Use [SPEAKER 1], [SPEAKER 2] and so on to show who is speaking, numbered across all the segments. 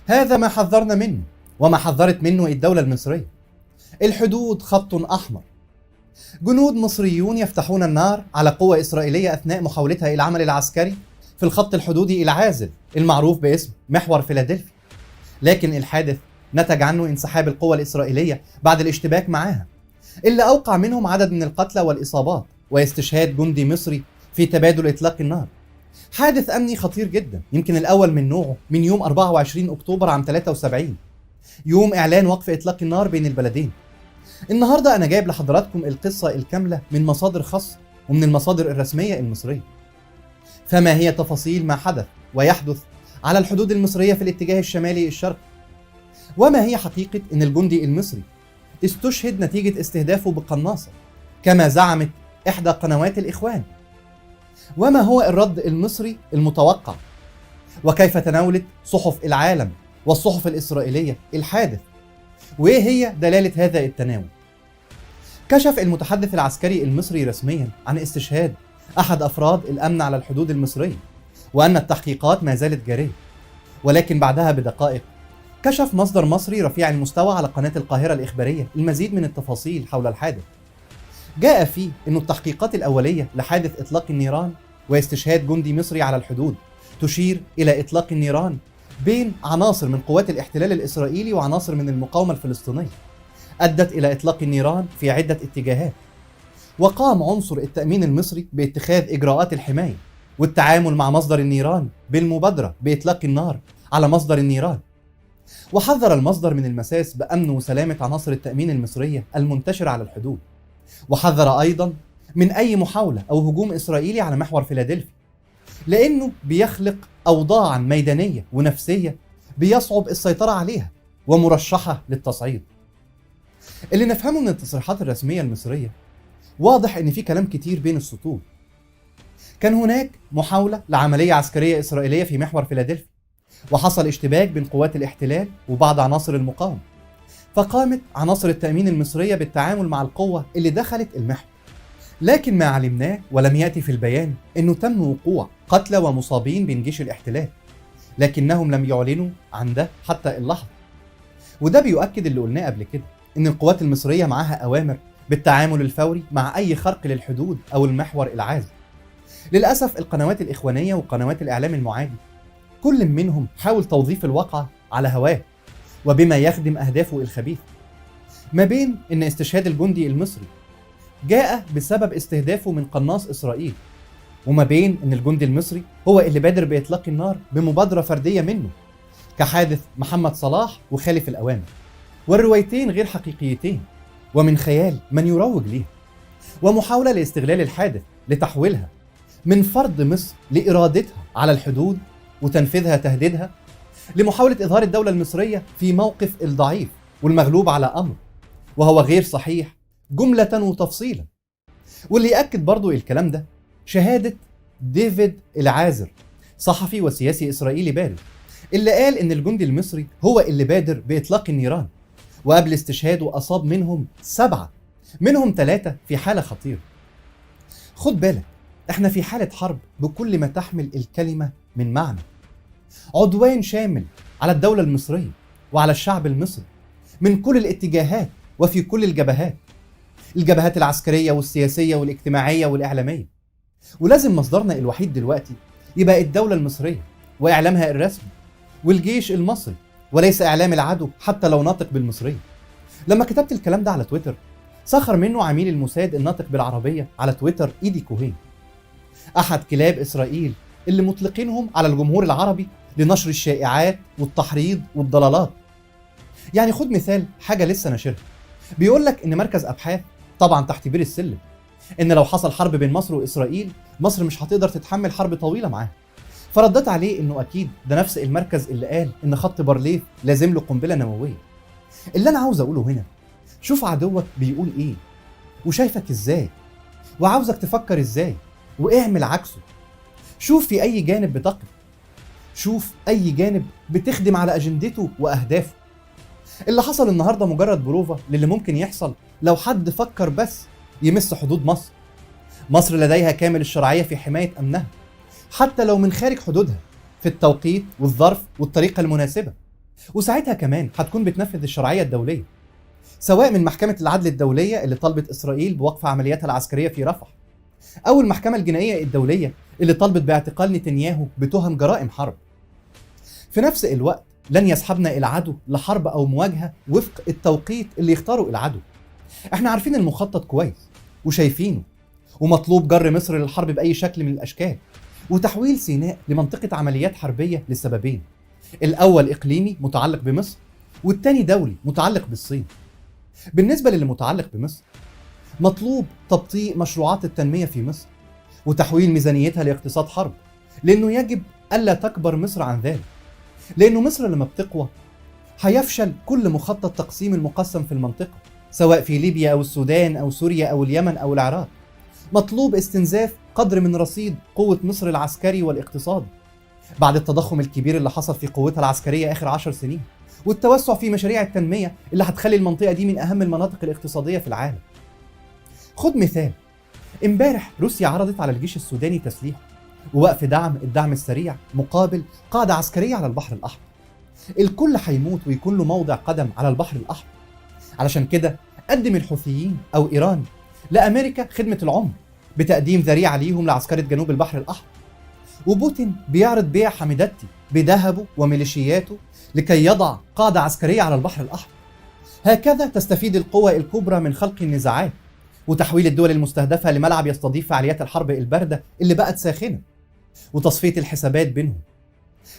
[SPEAKER 1] هذا ما حذرنا منه وما حذرت منه الدولة المصرية. الحدود خط أحمر. جنود مصريون يفتحون النار على قوة إسرائيلية أثناء محاولتها إلى العمل العسكري في الخط الحدودي العازل المعروف باسم محور فيلادلفيا، لكن الحادث نتج عنه انسحاب القوة الإسرائيلية بعد الاشتباك معها، اللي أوقع منهم عدد من القتلى والإصابات واستشهاد جندي مصري في تبادل إطلاق النار. حادث أمني خطير جدا، يمكن الأول من نوعه من يوم 24 أكتوبر عام 73، يوم إعلان وقف إطلاق النار بين البلدين. النهاردة أنا جايب لحضراتكم القصة الكاملة من مصادر خاصة ومن المصادر الرسمية المصرية. فما هي تفاصيل ما حدث ويحدث على الحدود المصرية في الاتجاه الشمالي الشرقي؟ وما هي حقيقة أن الجندي المصري استشهد نتيجة استهدافه بقناصة كما زعمت إحدى قنوات الإخوان؟ وما هو الرد المصري المتوقع؟ وكيف تناولت صحف العالم والصحف الإسرائيلية الحادث؟ وإيه هي دلالة هذا التناول؟ كشف المتحدث العسكري المصري رسميا عن استشهاد أحد أفراد الأمن على الحدود المصرية، وأن التحقيقات ما زالت جارية. ولكن بعدها بدقائق كشف مصدر مصري رفيع المستوى على قناة القاهرة الإخبارية المزيد من التفاصيل حول الحادث. جاء فيه أن التحقيقات الأولية لحادث إطلاق النيران واستشهاد جندي مصري على الحدود تشير إلى إطلاق النيران بين عناصر من قوات الاحتلال الإسرائيلي وعناصر من المقاومة الفلسطينية، أدت إلى إطلاق النيران في عدة اتجاهات. وقام عنصر التأمين المصري باتخاذ إجراءات الحماية والتعامل مع مصدر النيران بالمبادرة بإطلاق النار على مصدر النيران. وحذر المصدر من المساس بأمن وسلامة عناصر التأمين المصرية المنتشرة على الحدود، وحذر أيضا من أي محاولة أو هجوم إسرائيلي على محور فيلادلفيا، لأنه بيخلق أوضاعا ميدانية ونفسية بيصعب السيطرة عليها ومرشحة للتصعيد. اللي نفهمه من التصريحات الرسمية المصرية واضح إن في كلام كتير بين السطور. كان هناك محاولة لعملية عسكرية إسرائيلية في محور فيلادلفيا، وحصل اشتباك بين قوات الاحتلال وبعض عناصر المقاومة، فقامت عناصر التأمين المصرية بالتعامل مع القوة اللي دخلت المحور. لكن ما علمناه ولم يأتي في البيان إنه تم وقوع قتلى ومصابين بين جيش الاحتلال، لكنهم لم يعلنوا عن ده حتى اللحظة. وده بيؤكد اللي قلناه قبل كده، إن القوات المصرية معاها أوامر بالتعامل الفوري مع أي خرق للحدود أو المحور العازل. للأسف القنوات الإخوانية وقنوات الإعلام المعادي كل منهم حاول توظيف الواقعة على هواه وبما يخدم أهدافه الخبيثة، ما بين إن استشهاد الجندي المصري جاء بسبب استهدافه من قناص إسرائيل، وما بين إن الجندي المصري هو اللي بادر بإطلاق النار بمبادرة فردية منه كحادث محمد صلاح وخالف الأوامر. والروايتين غير حقيقيتين ومن خيال من يروج ليها، ومحاولة لاستغلال الحادث لتحويلها من فرض مصر لإرادتها على الحدود وتنفيذها تهديدها لمحاولة إظهار الدولة المصرية في موقف الضعيف والمغلوب على أمر، وهو غير صحيح جملة وتفصيلا. واللي يأكد برضو الكلام ده شهادة ديفيد العازر، صحفي وسياسي إسرائيلي بارز، اللي قال إن الجندي المصري هو اللي بادر بإطلاق النيران، وقبل استشهاده أصاب منهم 7، منهم 3 في حالة خطيرة. خد بالك، احنا في حالة حرب بكل ما تحمل الكلمة من معنى، عدوان شامل على الدولة المصرية وعلى الشعب المصري من كل الاتجاهات وفي كل الجبهات العسكرية والسياسية والاجتماعية والإعلامية. ولازم مصدرنا الوحيد دلوقتي يبقى الدولة المصرية وإعلامها الرسمي والجيش المصري، وليس إعلام العدو حتى لو ناطق بالمصرية. لما كتبت الكلام ده على تويتر سخر منه عميل الموساد الناطق بالعربية على تويتر إيدي كوهين، أحد كلاب إسرائيل اللي مطلقينهم على الجمهور العربي لنشر الشائعات والتحريض والضلالات. يعني خد مثال حاجة لسه ناشرها، بيقول لك إن مركز أبحاث طبعا تحت بير السلم، إن لو حصل حرب بين مصر وإسرائيل مصر مش هتقدر تتحمل حرب طويلة معاها. فردت عليه إنه أكيد ده نفس المركز اللي قال إن خط بارليف لازم له قنبلة نووية. اللي أنا عاوز أقوله هنا، شوف عدوك بيقول إيه وشايفك إزاي وعاوزك تفكر إزاي، واعمل عكسه. شوف في أي جانب بتقف، شوف أي جانب بتخدم على أجندته وأهدافه. اللي حصل النهاردة مجرد بروفة للي ممكن يحصل لو حد فكر بس يمس حدود مصر. مصر لديها كامل الشرعية في حماية أمنها حتى لو من خارج حدودها في التوقيت والظرف والطريقة المناسبة. وساعتها كمان هتكون بتنفذ الشرعية الدولية، سواء من محكمة العدل الدولية اللي طالبت إسرائيل بوقف عملياتها العسكرية في رفح، أو المحكمة الجنائية الدولية اللي طالبت باعتقال نتنياهو بتهم جرائم حرب. في نفس الوقت لن يسحبنا العدو لحرب أو مواجهة وفق التوقيت اللي يختاره العدو. احنا عارفين المخطط كويس وشايفينه، ومطلوب جر مصر للحرب بأي شكل من الأشكال، وتحويل سيناء لمنطقة عمليات حربية لسببين: الأول إقليمي متعلق بمصر، والتاني دولي متعلق بالصين. بالنسبة للي متعلق بمصر، مطلوب تبطيء مشروعات التنمية في مصر وتحويل ميزانيتها لاقتصاد حرب، لأنه يجب ألا تكبر مصر عن ذلك، لأنه مصر لما بتقوى هيفشل كل مخطط تقسيم المقسم في المنطقة، سواء في ليبيا أو السودان أو سوريا أو اليمن أو العراق. مطلوب استنزاف قدر من رصيد قوة مصر العسكري والاقتصادي بعد التضخم الكبير اللي حصل في قوتها العسكرية آخر 10 سنين، والتوسع في مشاريع التنمية اللي هتخلي المنطقة دي من أهم المناطق الاقتصادية في العالم. خد مثال، امبارح روسيا عرضت على الجيش السوداني تسليح ووقف الدعم السريع مقابل قاعدة عسكرية على البحر الأحمر. الكل هيموت ويكون له موضع قدم على البحر الأحمر. علشان كده قدم الحوثيين أو إيران لأمريكا خدمة العمر بتقديم ذريعة ليهم لعسكرة جنوب البحر الأحمر، وبوتين بيعرض بيع حميدتي بذهبه وميليشياته لكي يضع قاعدة عسكرية على البحر الأحمر. هكذا تستفيد القوى الكبرى من خلق النزاعات وتحويل الدول المستهدفة لملعب يستضيف فعاليات الحرب الباردة اللي بقت ساخنة، وتصفية الحسابات بينهم.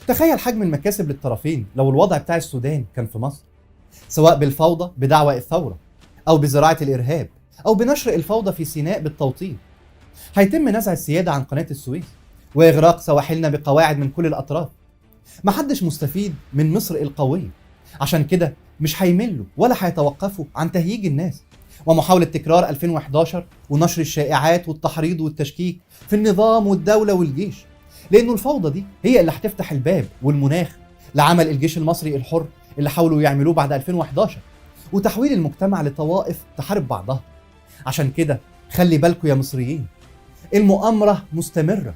[SPEAKER 1] تخيل حجم المكاسب للطرفين لو الوضع بتاع السودان كان في مصر، سواء بالفوضى بدعوى الثورة، أو بزراعة الإرهاب، أو بنشر الفوضى في سيناء بالتوطين. هيتم نزع السيادة عن قناة السويس وإغراق سواحلنا بقواعد من كل الأطراف. محدش مستفيد من مصر القوية، عشان كده مش هيملوا ولا هيتوقفوا عن تهييج الناس ومحاولة تكرار 2011 ونشر الشائعات والتحريض والتشكيك في النظام والدولة والجيش، لأنه الفوضى دي هي اللي هتفتح الباب والمناخ لعمل الجيش المصري الحر اللي حاولوا يعملوه بعد 2011، وتحويل المجتمع لطوائف تحارب بعضها. عشان كده خلي بالكوا يا مصريين، المؤامرة مستمرة،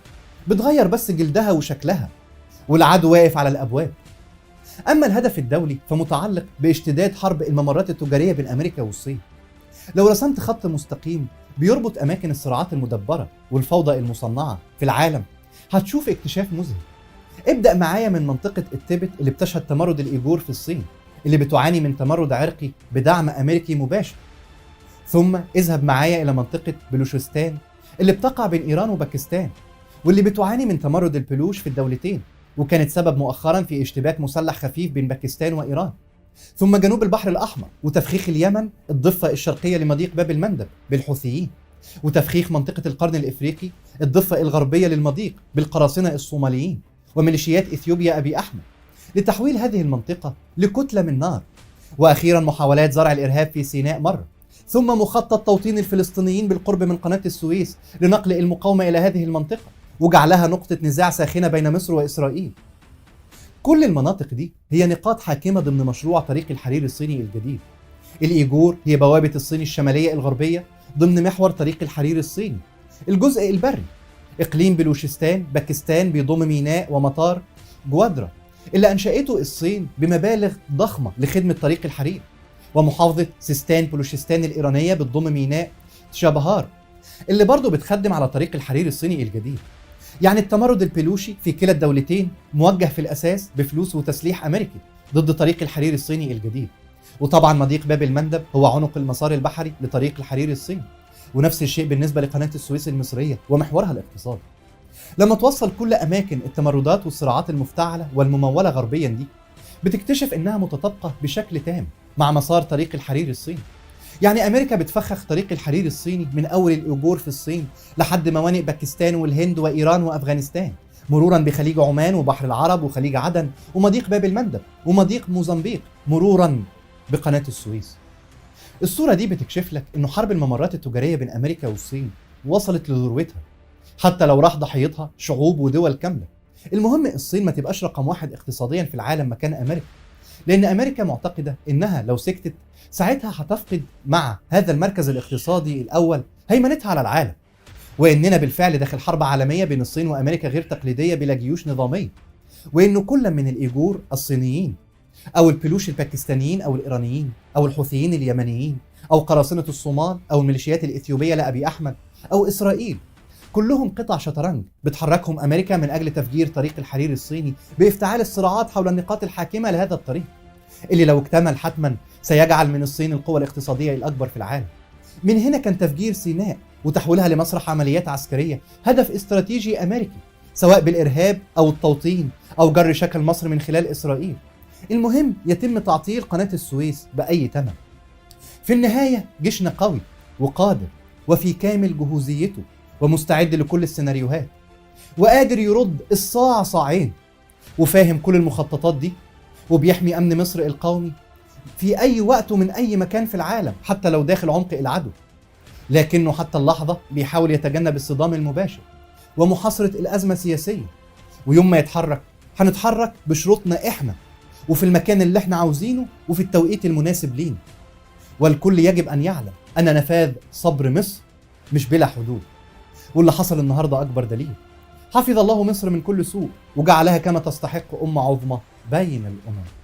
[SPEAKER 1] بتغير بس جلدها وشكلها، والعدو واقف على الأبواب. أما الهدف الدولي فمتعلق باشتداد حرب الممرات التجارية بين أمريكا والصين. لو رسمت خط مستقيم بيربط أماكن الصراعات المدبرة والفوضى المصنعة في العالم، هتشوف اكتشاف مذهل. ابدأ معايا من منطقة التبت اللي بتشهد تمرد الإيجور في الصين، اللي بتعاني من تمرد عرقي بدعم أمريكي مباشر. ثم اذهب معايا إلى منطقة بلوشستان اللي بتقع بين إيران وباكستان، واللي بتعاني من تمرد البلوش في الدولتين، وكانت سبب مؤخرا في اشتباك مسلح خفيف بين باكستان وإيران. ثم جنوب البحر الأحمر وتفخيخ اليمن الضفة الشرقية لمضيق باب المندب بالحوثيين، وتفخيخ منطقة القرن الإفريقي الضفة الغربية للمضيق بالقراصنة الصوماليين وميليشيات إثيوبيا أبي أحمد، لتحويل هذه المنطقة لكتلة من نار. وأخيرا محاولات زرع الإرهاب في سيناء مرة، ثم مخطط توطين الفلسطينيين بالقرب من قناة السويس لنقل المقاومة إلى هذه المنطقة وجعلها نقطة نزاع ساخنة بين مصر وإسرائيل. كل المناطق دي هي نقاط حاكمة ضمن مشروع طريق الحرير الصيني الجديد. الإيجور هي بوابة الصين الشمالية الغربية ضمن محور طريق الحرير الصيني. الجزء البري إقليم بلوشستان باكستان بيضم ميناء ومطار جوادرا اللي أنشأته الصين بمبالغ ضخمة لخدمة طريق الحرير، ومحافظة سيستان بلوشستان الإيرانية بتضم ميناء تشابهار اللي برضه بتخدم على طريق الحرير الصيني الجديد. يعني التمرد البلوشي في كلا الدولتين موجه في الأساس بفلوس وتسليح أمريكي ضد طريق الحرير الصيني الجديد. وطبعا مضيق باب المندب هو عنق المسار البحري لطريق الحرير الصيني، ونفس الشيء بالنسبة لقناة السويس المصرية ومحورها الاقتصادي. لما توصل كل أماكن التمردات والصراعات المفتعلة والممولة غربيا دي، بتكتشف إنها متطابقة بشكل تام مع مسار طريق الحرير الصيني. يعني أمريكا بتفخخ طريق الحرير الصيني من أول الإيجور في الصين لحد موانئ باكستان والهند وإيران وأفغانستان، مرورا بخليج عمان وبحر العرب وخليج عدن ومضيق باب المندب ومضيق موزمبيق، مرورا بقناة السويس. الصورة دي بتكشف لك إنه حرب الممرات التجارية بين أمريكا والصين وصلت لذروتها، حتى لو راح ضحيتها شعوب ودول كاملة. المهم الصين ما تبقاش رقم واحد اقتصاديا في العالم مكان أمريكا، لأن أمريكا معتقدة إنها لو سكتت ساعتها هتفقد مع هذا المركز الاقتصادي الأول هيمنتها على العالم، وإننا بالفعل داخل حرب عالمية بين الصين وأمريكا غير تقليدية بلا جيوش نظامية، وإنه كل من الإيجور الصينيين أو البلوش الباكستانيين أو الإيرانيين أو الحوثيين اليمنيين أو قراصنة الصومال أو الميليشيات الإثيوبية لأبي أحمد أو إسرائيل، كلهم قطع شطرنج بتحركهم أمريكا من أجل تفجير طريق الحرير الصيني بافتعال الصراعات حول النقاط الحاكمة لهذا الطريق، اللي لو اكتمل حتما سيجعل من الصين القوة الاقتصادية الأكبر في العالم. من هنا كان تفجير سيناء وتحويلها لمسرح عمليات عسكرية هدف استراتيجي أمريكي، سواء بالإرهاب أو التوطين أو جر شكل مصر من خلال إسرائيل. المهم يتم تعطيل قناة السويس بأي ثمن. في النهاية جيشنا قوي وقادر وفي كامل جهوزيته ومستعد لكل السيناريوهات، وقادر يرد الصاع صاعين، وفاهم كل المخططات دي، وبيحمي أمن مصر القومي في أي وقت ومن أي مكان في العالم حتى لو داخل عمق العدو. لكنه حتى اللحظة بيحاول يتجنب الصدام المباشر ومحاصرة الأزمة السياسية، ويوم ما يتحرك هنتحرك بشروطنا إحنا وفي المكان اللي احنا عاوزينه وفي التوقيت المناسب لينا. والكل يجب أن يعلم أن نفاذ صبر مصر مش بلا حدود، واللي حصل النهاردة أكبر دليل. حفظ الله مصر من كل سوء وجعلها كما تستحق أمة عظمى بين الأمم.